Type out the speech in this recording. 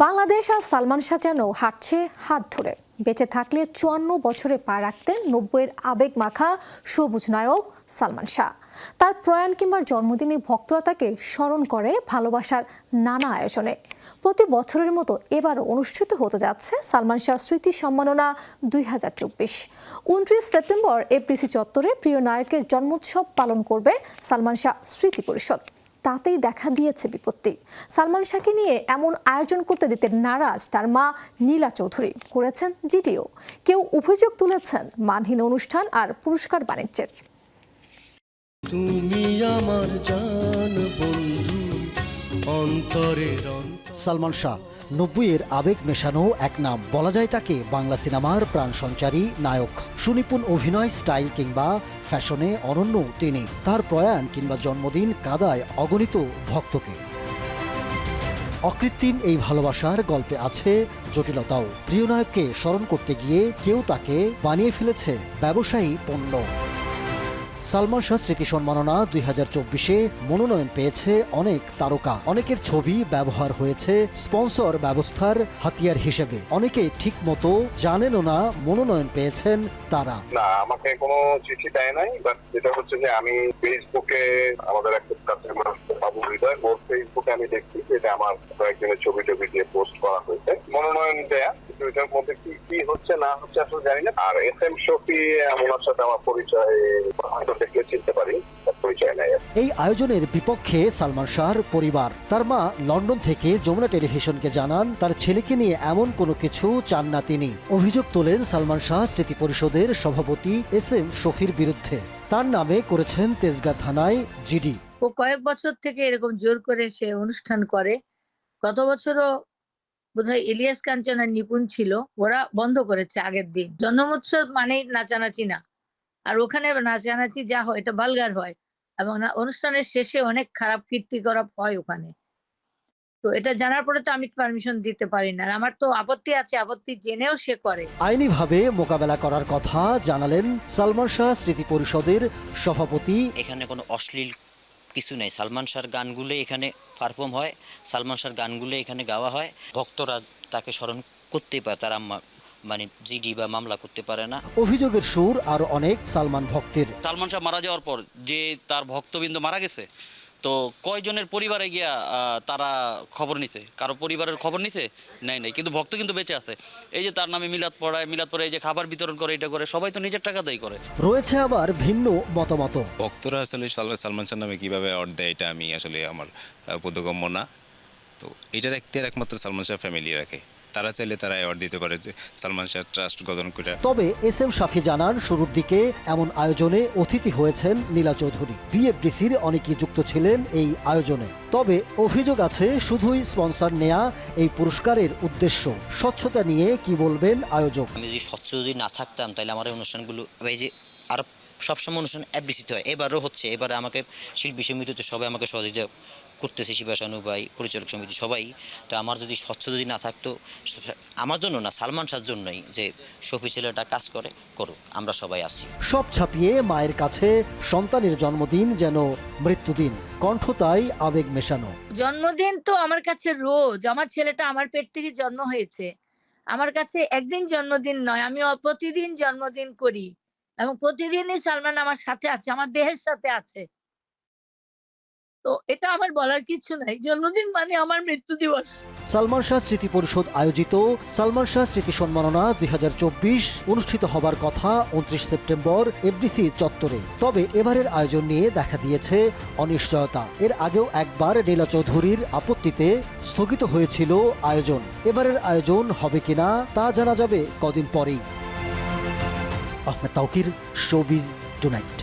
বাংলাদেশ আর সালমান শাহ যেন হাঁটছে হাত ধরে। বেঁচে থাকলে ৫৪ বছরে পা রাখতেন ৯০-এর আবেগ মাখা সবুজ নায়ক সালমান শাহ। তার প্রয়াণ কিংবা জন্মদিনে ভক্তরা তাকে স্মরণ করে ভালোবাসার নানা আয়োজনে। প্রতি বছরের মতো এবারও অনুষ্ঠিত হতে যাচ্ছে সালমান শাহ স্মৃতি সম্মাননা ২০২৪। ২৯ সেপ্টেম্বর এফডিসি চত্বরে প্রিয় নায়কের জন্মোৎসব পালন করবে সালমান শাহ স্মৃতি পরিষদ। তাতেই দেখা দিয়েছে বিপত্তি। সালমান শাহকে নিয়ে এমন আয়োজন করতে দিতে নারাজ তার মা নীলা চৌধুরী, করেছেন জিডিও। কেউ অভিযোগ তুলেছেন মানহীন অনুষ্ঠান আর পুরস্কার বাণিজ্যের। তুমি আমার জান বন্ধু অন্তরের। সালমান শাহ ৯০-এর আবেগ মেশানো এক নাম, বলা যায় তাকে বাংলা সিনেমার প্রাণ সঞ্চারী নায়ক। সুনিপুণ অভিনয়, স্টাইল কিংবা ফ্যাশনে অনন্য তিনি। তার প্রয়াণ কিংবা জন্মদিন কাদায় অগণিত ভক্তকে। অকৃত্রিম এই ভালোবাসার গল্পে আছে জটিলতাও। প্রিয় নায়ককে স্মরণ করতে গিয়ে কেউ তাকে বানিয়ে ফেলেছে ব্যবসায়ী পণ্য। সালমান শাহ স্মৃতি সম্মাননা ২০২৪-এ মনোনয়ন পেয়েছে অনেক তারকা। অনেকের ছবি ব্যবহার হয়েছে স্পন্সর ব্যবস্থার হাতিয়ার হিসেবে। অনেকে ঠিক মতো জানেনও না মনোনয়ন পেয়েছেন তারা। না, আমাকে কোনো চিঠি দেয় নাই, বাট যেটা হচ্ছে যে আমি ফেসবুকে আমাদের একটা কাস্টমার বাবু হৃদয়, ওর ফেসবুকে আমি দেখছি যে আমার কয়েকজনের ছবি দিয়ে পোস্ট করা হয়েছে মনোনয়ন দেয়া। কিন্তু এটার মধ্যে কি হচ্ছে না হচ্ছে আসলে জানি না। আর SM শফি ওনার সাথে আমার পরিচয় দেখলে চিনতে পারি, পরিচয় নাই। এই আয়োজনের বিপক্ষে সালমান শাহর পরিবার। তার মা লন্ডন থেকে যমুনা টেলিভিশনকে জানান তার ছেলেকে নিয়ে এমন কোনো কিছু চান না তিনি। অভিযোগ তোলেন সালমান শাহ স্মৃতি পরিষদের সভাপতি SM শফির বিরুদ্ধে। তার নামে করেছেন তেজগাঁ থানায় জিডি। ও কয়েক বছর থেকে এরকম জোর করে সে অনুষ্ঠান করে। গত বছরও বোধহয় ইলিয়াস কাঞ্চনের নিপুণ ছিল, ওরা বন্ধ করেছে আগের দিন। জন্মোৎসব মানেই নাচানাচি না, আর ওখানে নাচানাচি যা হয় এটা ভালগার হয়, এবং অনুষ্ঠানের শেষে অনেক খারাপ কীর্তিকলাপ হয় ওখানে। তো এটা জানার পরে তো আমি পারমিশন দিতে পারি না। আমার তো আপত্তি আছে, আপত্তি জেনেও সে করে। আইনিভাবে মোকাবেলা করার কথা জানালেন সালমান শাহ স্মৃতি পরিষদের সভাপতি। এখানে কোনো অশ্লীল কিছু নেই। সালমান শাহর গানগুলো এখানে পারফর্ম হয়, সালমান শাহর গানগুলো এখানে গাওয়া হয়। ভক্তরা তাকে স্মরণ করতেই পারে, তারা মানে জিডি বা মামলা করতে পারে না। অভিযোগের সুর আর অনেক সালমান ভক্তের। সালমান শাহ মারা যাওয়ার পর যে তার ভক্তবৃন্দ মারা গেছে, তো কয়জনের পরিবারে গিয়া তারা খবর নিছে? কারো পরিবারের খবর নিছে? নাই, কিন্তু ভক্ত কিন্তু বেঁচে আছে। এই যে তার নামে মিলাদ পড়ায়, এই যে খাবার বিতরণ করে, এটা করে, সবাই তো নিজের টাকা দায়ী করে। রয়েছে আবার ভিন্ন মতামত। ভক্তরা আসলে সালমান শাহ নামে কিভাবে অর্থ দেয়, এটা আমি আসলে আমার বোধগম্য না। তো এটার একমাত্র সালমান শাহ ফ্যামিলি রাখে। তারা চাইলে তারা অ্যাওয়ার্ড দিতে পারে যে সালমান শাহ ট্রাস্ট গঠন করে। তবে SM শাফি জানান শুরুর দিকে এমন আয়োজনে অতিথি হয়েছেন নীলা চৌধুরী। BFDCর অনেকেই যুক্ত ছিলেন এই আয়োজনে। তবে অভিযোগ আছে শুধুই স্পন্সর নেয়া এই পুরস্কারের উদ্দেশ্য। স্বচ্ছতা নিয়ে কি বলবেন আয়োজক? আমি যদি স্বচ্ছ যদি না থাকতাম তাহলে আমার এই অনুষ্ঠানগুলো এই যে আর সবসময় অনুষ্ঠান FDCতে হয়, এবারও হচ্ছে। এবারে আমাকে শিল্পী সমিতিতে সবাই আমাকে সহযোগিতা করতেছে, শিবাসানু ভাই, পরিচালক সমিতি সবাই। তো আমার যদি স্বচ্ছ যদি না থাকতো, আমার জন্য না, সালমান শাহর জন্যই, যে শফি ছেলেটা কাজ করুক, আমরা সবাই আছি। সব ছাপিয়ে মায়ের কাছে সন্তানের জন্মদিন যেন মৃত্যুদিন, কণ্ঠ তাই আবেগ মেশানো। জন্মদিন তো আমার কাছে রোজ। আমার ছেলেটা আমার পেট থেকে জন্ম হয়েছে, আমার কাছে একদিন জন্মদিন নয়, আমি প্রতিদিন জন্মদিন করি, এবং প্রতিদিনই সালমান আমার সাথে আছে, আমার দেহের সাথে আছে। তো এটা আমার বলার কিছু নাই। জন্মদিন মানে আমার মৃত্যু দিবস। সালমান শাহ স্মৃতি পরিষদ আয়োজিত সালমান শাহ স্মৃতি সম্মাননা ২০২৪ অনুষ্ঠিত হবার কথা ২৯ সেপ্টেম্বর FDC চত্বরে। তবে এবারের আয়োজন নিয়ে দেখা দিয়েছে অনিশ্চয়তা। এর আগেও একবার নীলা চৌধুরীর আপত্তিতে স্থগিত হয়েছিল আয়োজন। এবারের আয়োজন হবে কিনা তা জানা যাবে কদিন পরেই। Ahmed Tauquir, showbiz tonight.